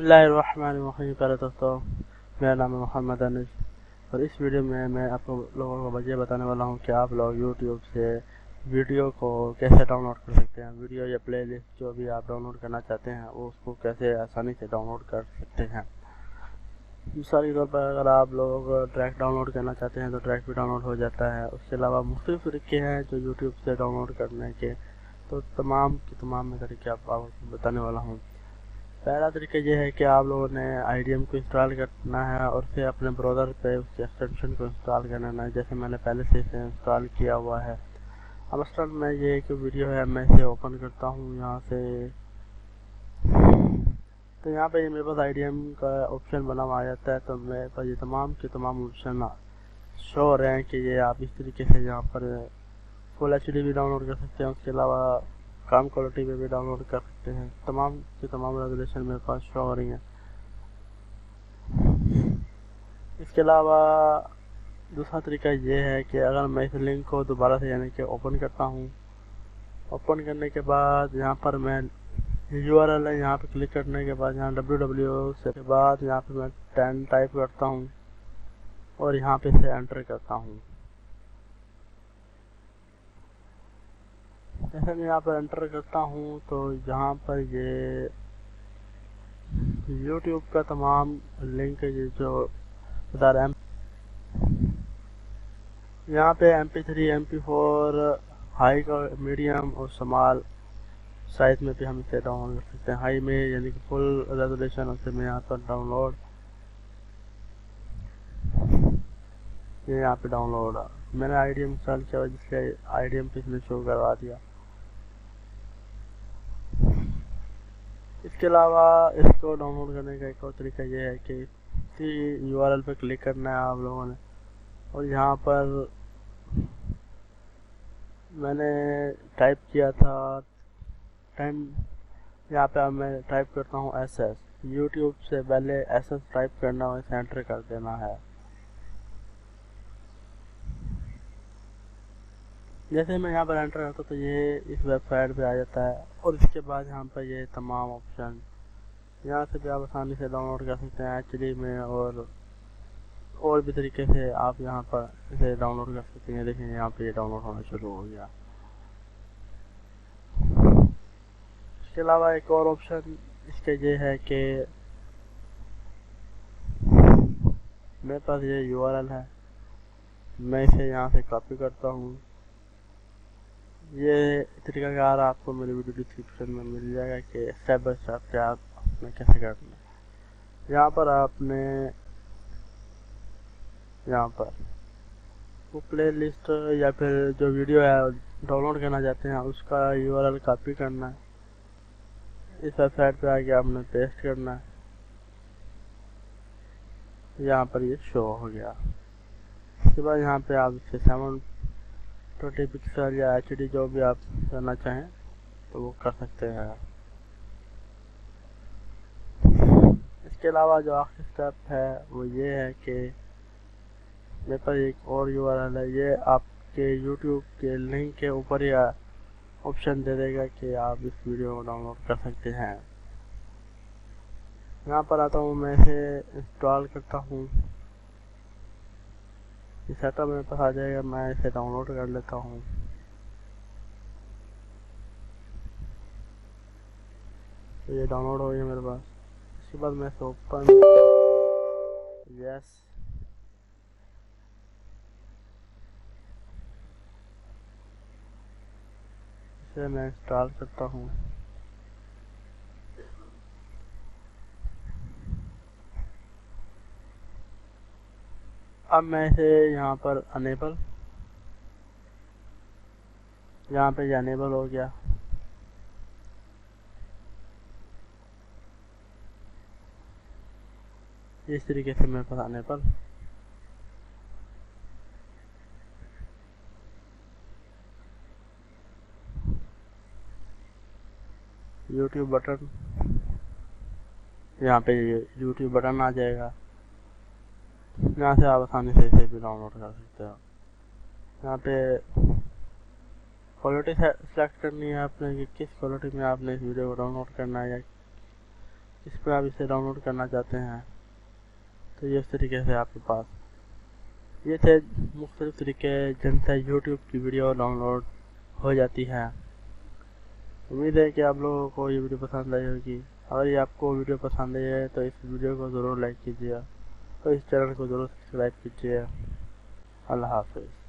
बिस्मिल्लाहिर्रहमानिर्रहीम। पहले दोस्तों, मेरा नाम है मोहम्मद अनिस और इस वीडियो में मैं आप लोगों को ये बताने वाला हूँ कि आप लोग यूट्यूब से वीडियो को कैसे डाउनलोड कर सकते हैं। वीडियो या प्लेलिस्ट जो भी आप डाउनलोड करना चाहते हैं वो उसको कैसे आसानी से डाउनलोड कर सकते हैं। मिसाल के तौर पर अगर आप लोग ट्रैक डाउनलोड करना चाहते हैं तो ट्रैक भी डाउनलोड हो जाता है। उसके अलावा मुख्तलिफ तरीके हैं जो यूट्यूब से डाउनलोड करने के, तो तमाम मैं तरीके आपको बताने वाला हूँ। पहला तरीका ये है कि आप लोगों ने आईडीएम को इंस्टॉल करना है और फिर अपने ब्राउज़र पे उसके एक्सटेंशन को इंस्टॉल करना है, जैसे मैंने पहले से इसे इंस्टॉल किया हुआ है। अब मसलन मैं ये एक वीडियो है, मैं इसे ओपन करता हूँ यहाँ से, तो यहाँ पे मेरे पास आईडीएम का ऑप्शन बना हुआ आ जाता है। तो मेरे पास ये तमाम के तमाम ऑप्शन शो हो रहे हैं कि ये आप इस तरीके से यहाँ पर फुल एचडी भी डाउनलोड कर सकते हैं। उसके अलावा कम क्वालिटी में भी डाउनलोड कर सकते हैं। तमाम की तमाम रेगुलेशन मेरे पास शो हो रही हैं। इसके अलावा दूसरा तरीका ये है कि अगर मैं इस लिंक को दोबारा से यानी कि ओपन करता हूँ, ओपन करने के बाद यहाँ पर मैं यूआरएल है, यहाँ पर क्लिक करने के बाद यहाँ www से बाद यहाँ पर मैं 10 टाइप करता हूँ और यहाँ पे इसे एंटर करता हूँ। जैसे मैं यहाँ पर एंटर करता हूँ तो यहाँ पर ये YouTube का तमाम लिंक है, ये जो बता रहे हैं। यहाँ पे MP3, MP4, हाई का मीडियम और स्मॉल साइज में भी हम इसे डाउनलोड कर सकते हैं। हाई में यानी कि फुल रेजोल्यूशन उसे मैं यहाँ पर डाउनलोड, ये यहाँ पे डाउनलोड मैंने आईडीएम इंस्टॉल किया हुआ, जिससे आईडीएम पे इसने शो करवा दिया। इसके अलावा इसको डाउनलोड करने का एक और तरीका ये है कि इसी यूआरएल पे क्लिक करना है आप लोगों ने, और यहाँ पर मैंने टाइप किया था 10, यहाँ पे अब मैं टाइप करता हूँ SS। यूट्यूब से पहले SS टाइप करना और इसे एंटर कर देना है। जैसे मैं यहाँ पर एंटर करता तो ये इस वेबसाइट पे आ जाता है और इसके बाद यहाँ पर ये तमाम ऑप्शन यहाँ से भी आप आसानी से डाउनलोड कर सकते हैं एचडी में, और भी तरीके से आप यहाँ पर इसे डाउनलोड कर सकते हैं। देखिए यहाँ पे ये डाउनलोड होना शुरू हो गया। इसके अलावा एक और ऑप्शन इसके ये है कि मेरे पास ये यूआरएल है, मैं इसे यहाँ से कॉपी करता हूँ। ये तरीकाकार आपको मेरे वीडियो डिस्क्रिप्शन में मिल जाएगा कि स्टेप बाय स्टेप से आपने कैसे करना है। यहाँ पर आपने यहाँ पर वो प्ले लिस्ट या फिर जो वीडियो है डाउनलोड करना चाहते हैं उसका यूआरएल कॉपी करना है, इस वेबसाइट पे आके आपने पेस्ट करना है। यहाँ पर ये शो हो गया। इसके बाद यहाँ पे आप इसे 720 पिक्सल या एचडी जो भी आप करना चाहें तो वो कर सकते हैं। इसके अलावा जो आखिरी स्टेप है वो ये है कि मेरे पास एक और यूआरएल है, ये आपके यूट्यूब के लिंक के ऊपर ही ऑप्शन दे देगा कि आप इस वीडियो को डाउनलोड कर सकते हैं। यहाँ पर आता हूँ, मैं इसे इंस्टॉल करता हूँ, ये सेटअप मेरे पास आ जाएगा। मैं इसे डाउनलोड कर लेता हूँ। तो ये डाउनलोड हो गया मेरे पास। इसके बाद मैं इसे ओपन, यस, इसे मैं इंस्टॉल करता हूँ। अब मैं इसे यहाँ पर अनेबल, यहाँ पे ये अनेबल हो गया। इस तरीके से मेरे पास अनेबल, यूट्यूब बटन, यहाँ पे यूट्यूब बटन आ जाएगा। यहाँ से आप आसानी से इसे भी डाउनलोड कर सकते हो। यहाँ पे क्वालिटी सेलेक्ट करनी है आपने कि किस क्वालिटी में आपने इस वीडियो को डाउनलोड करना है, या इस पर आप इसे डाउनलोड करना चाहते हैं तो ये इस तरीके से आपके पास ये थे मुख्तलिफ तरीके जिनसे यूट्यूब की वीडियो डाउनलोड हो जाती है। उम्मीद है कि आप लोगों को ये वीडियो पसंद आई होगी। अगर ये आपको वीडियो पसंद आई है तो इस वीडियो को ज़रूर लाइक कीजिए और इस चैनल को ज़रूर सब्सक्राइब कीजिए। अल्लाह हाफ़िज़।